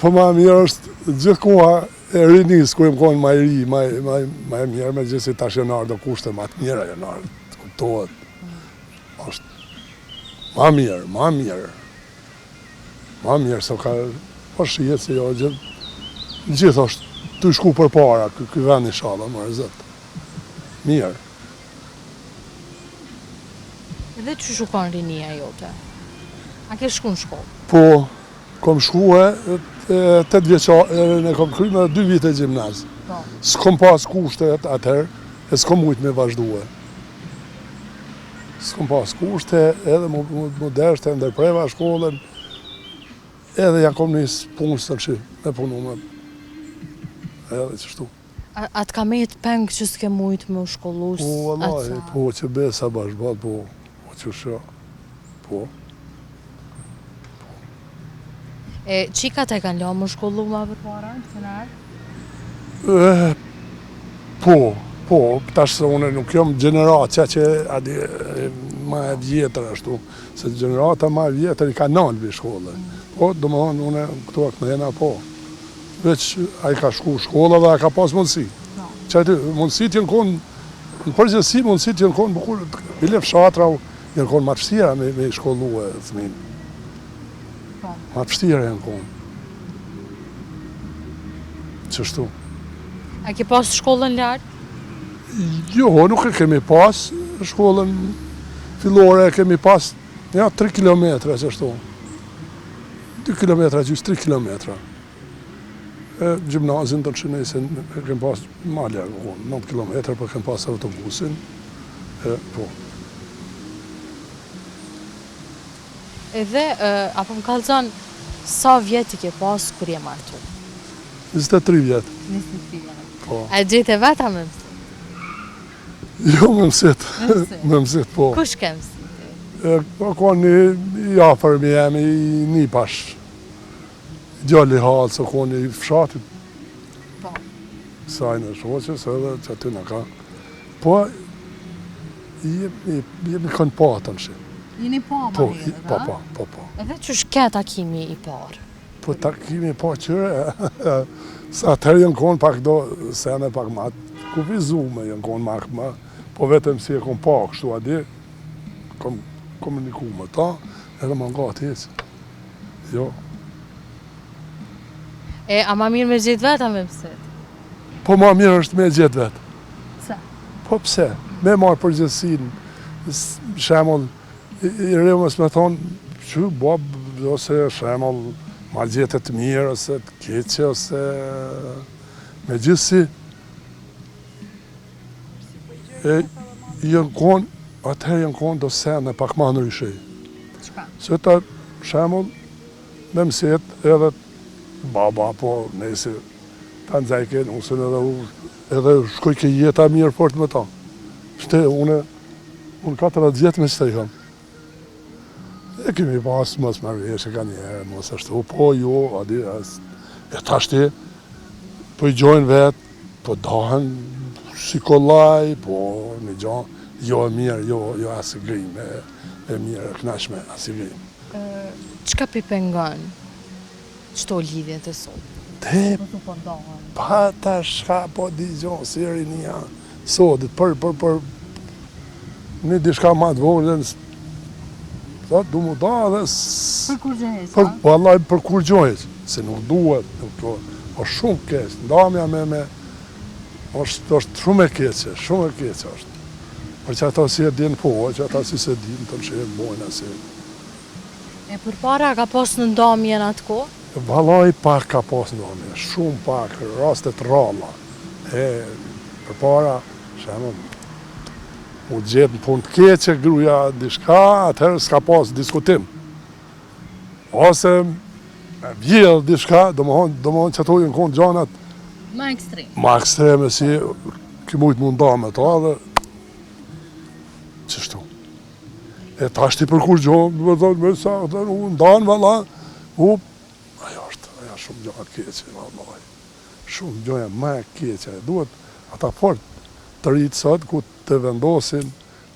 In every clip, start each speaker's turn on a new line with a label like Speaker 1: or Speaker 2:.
Speaker 1: Po ma mirë është gjithë koha e rinis, ku e më konë ma i ri, ma e mirë, me gjithë si tash janë ardhë kushte ma të mira janë ardhë, të kuptohet. Është ma mirë. Ma mirë, se ka, po shijet se jo, gjithë është të shku për para, këj vend i shala, më rëzët. Mirë.
Speaker 2: Edhe që shukon rinia jote? A ke shku në shkollë?
Speaker 1: Po, kom shku 8 vjeqarë, ne kom kry me 2 vite gjimnaz. S'kom pas kushtet atëherë, e s'kom mujtë me vazhduhe. S'kom pas kushte, edhe mu deshte, ndërpreva shkollën, edhe ja kom njësë punës të këshi, me punu me. Edhe qështu.
Speaker 2: A të ka me jetë pengë që s'ke mujtë me u shkollus?
Speaker 1: Po, vallahi, po, që besa bashkëbat, po, që shë, po.
Speaker 2: E qikat e kanë la më shkollu ma për para, që nërë?
Speaker 1: Po, tash se une nuk jom gjeneratëja që adi ma e vjetër ashtu, se gjenerata ma e vjetër i ka nëllë shkollë. Po, do më thonë, une këtu e këmena, po. Veç a i ka shku shkolla dhe a ka pas mundësi. Që aty, mundësit jenë konë, në përgjithësi mundësit jenë konë bukur, bile fshatra jenë konë ma të vështira me shkollu e thminë. Ma të vështira jenë konë. Qështu.
Speaker 2: A ke pas shkollën lartë?
Speaker 1: Jo, nuk e kemi pas shkollën fillore, e kemi pas 3 kilometra qështu. 2 kilometra gjysë, 3 kilometra. Gjimnazin të qënej se e kem pas malja, 9 kilometra, për kem pas autobusin. Po.
Speaker 2: Edhe, apo më kalëzan, sa vjeti ke pas kër je martu?
Speaker 1: 23 vjetë.
Speaker 2: 23 vjetë.
Speaker 1: Po.
Speaker 2: A gjithë e veta me mësit?
Speaker 1: Jo, me mësit. Me mësit, po.
Speaker 2: Kush ke mësit?
Speaker 1: Po, ka një jafër me jemi, një pash. Gjalli halë, se ka një fshatit.
Speaker 2: Po.
Speaker 1: Sajnë e shoqës, edhe që aty në ka. Po, jemi kënë patën shi.
Speaker 2: Jeni pa ma njëre, da?
Speaker 1: Po.
Speaker 2: Edhe që shke takimi i parë?
Speaker 1: Po takimi i parë qëre, sa atëherë jenë konë pak do sene pak ma kufizume, jenë konë ma, po vetëm si e konë pa kështu adi, kom komuniku me ta, edhe më nga t'hecë. Jo.
Speaker 2: A ma mirë me gjithë veta me mësit?
Speaker 1: Po ma mirë është me gjithë vetë.
Speaker 2: Pse?
Speaker 1: Po pse? Me marë përgjithsin, shemull, i rrimës me thonë, që bob, ose shemull, ma gjithë të mirë, ose të keqe, ose me gjithësi. Jënë konë, atëherë jënë konë do sene pak ma ndryshej.
Speaker 2: Qka?
Speaker 1: Se ta shemull, me mësit edhe baba, po nësi, ta nëzajke, nusën edhe shkoj ke jeta mirë fort me ta. Shte, unë 40 vjetë me qëtë i kam. E kemi pas mos marrëveshje ka njerë, mos ashtu, po jo, adi, e tashti, po i gjojnë vetë, po dahen si kollaj, po një gjonë, jo e mirë, jo asë grimë, e mirë, e knashme, asë grimë.
Speaker 2: Qka pi pengon qëto lidhje të sot?
Speaker 1: Te, pa ta shka po di gjonë, si rinia sotit, për një dishka ma të vogël, sa du mu da dhe...
Speaker 2: Për kur gjojës, a?
Speaker 1: Vallaj, për kur gjojës, se nuk duhet, o shumë keq, ndamja me... është shumë e keqe është. Për që ata si e din po, që ata si se din të që e bojnë asë.
Speaker 3: E për para ka pas në ndamje në atë ko?
Speaker 1: Vallaj pak ka pas në ndamje, shumë pak, rastet ralla. Për para, shemë, u gjetë në punë të keqe, gruja dishka, atëherë s'ka pas diskutim. Ose vjedhë dishka, do më thonë që ato jenë konë gjanat
Speaker 3: Ma ekstrem.
Speaker 1: ma ekstreme si ki mujtë munda me ta dhe qështu. E ta shti për kur gjohë, me thonë, me sa, u ndanë, valla, ajo është shumë gjohë keqe, valla, shumë gjohë ma keqe. Duhet ata fort të rritë sot, ku të vendosin,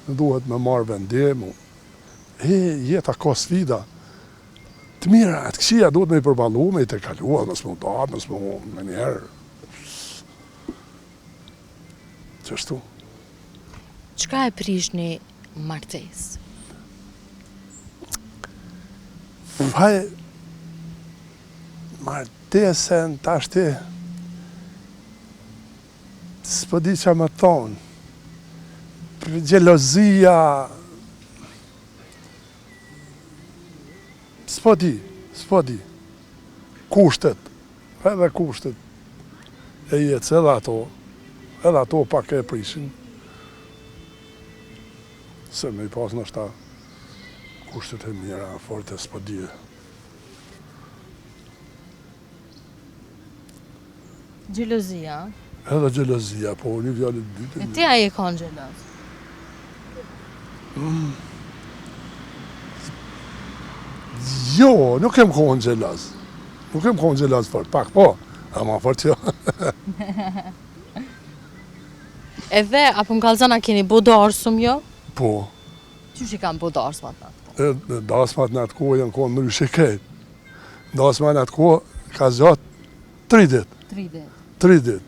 Speaker 1: duhet me marrë vendim. Jeta ka sfida, Të mira, të këqija duhet me i përballu, me i të kalua, nësë mu datë, nësë mu me njerë. Qështu?
Speaker 2: Çka e prish një martesë?
Speaker 1: Faj, martesen tashti, s'po di që më thonë, gjelozia, s'po di, kushtet, edhe kushtet e jetës, edhe ato pak e prishin, se me i pas në shta kushtet e mira, forte s'po di.
Speaker 2: Gjelozia.
Speaker 1: Edhe gjelozia, po një vjallit dytë.
Speaker 2: E ti a je kanë gjeloz?
Speaker 1: Jo, nuk kem kohën gjeloz. Nuk kem kohën gjeloz fort, pak po, ama fort jo.
Speaker 2: Edhe, apo më kalzana keni bodarsum jo?
Speaker 1: Po,
Speaker 2: Qysh i kam bodarsmat atë?
Speaker 1: dasmat në atë kohë janë kohë në ryshe kejt. Dasmat në atë kohë ka zgjatë 3 ditë. 3 ditë.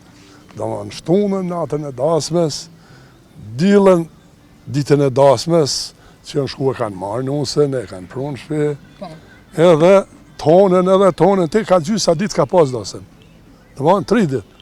Speaker 1: Do në shtunën, natën e dasmes, dilën, ditën e dasmes, që janë shku e kanë marrë nusën, e kanë prunë shpe, edhe tonën, ti ka gjysë sa ditë ka pas dasën. Do në 3 ditë.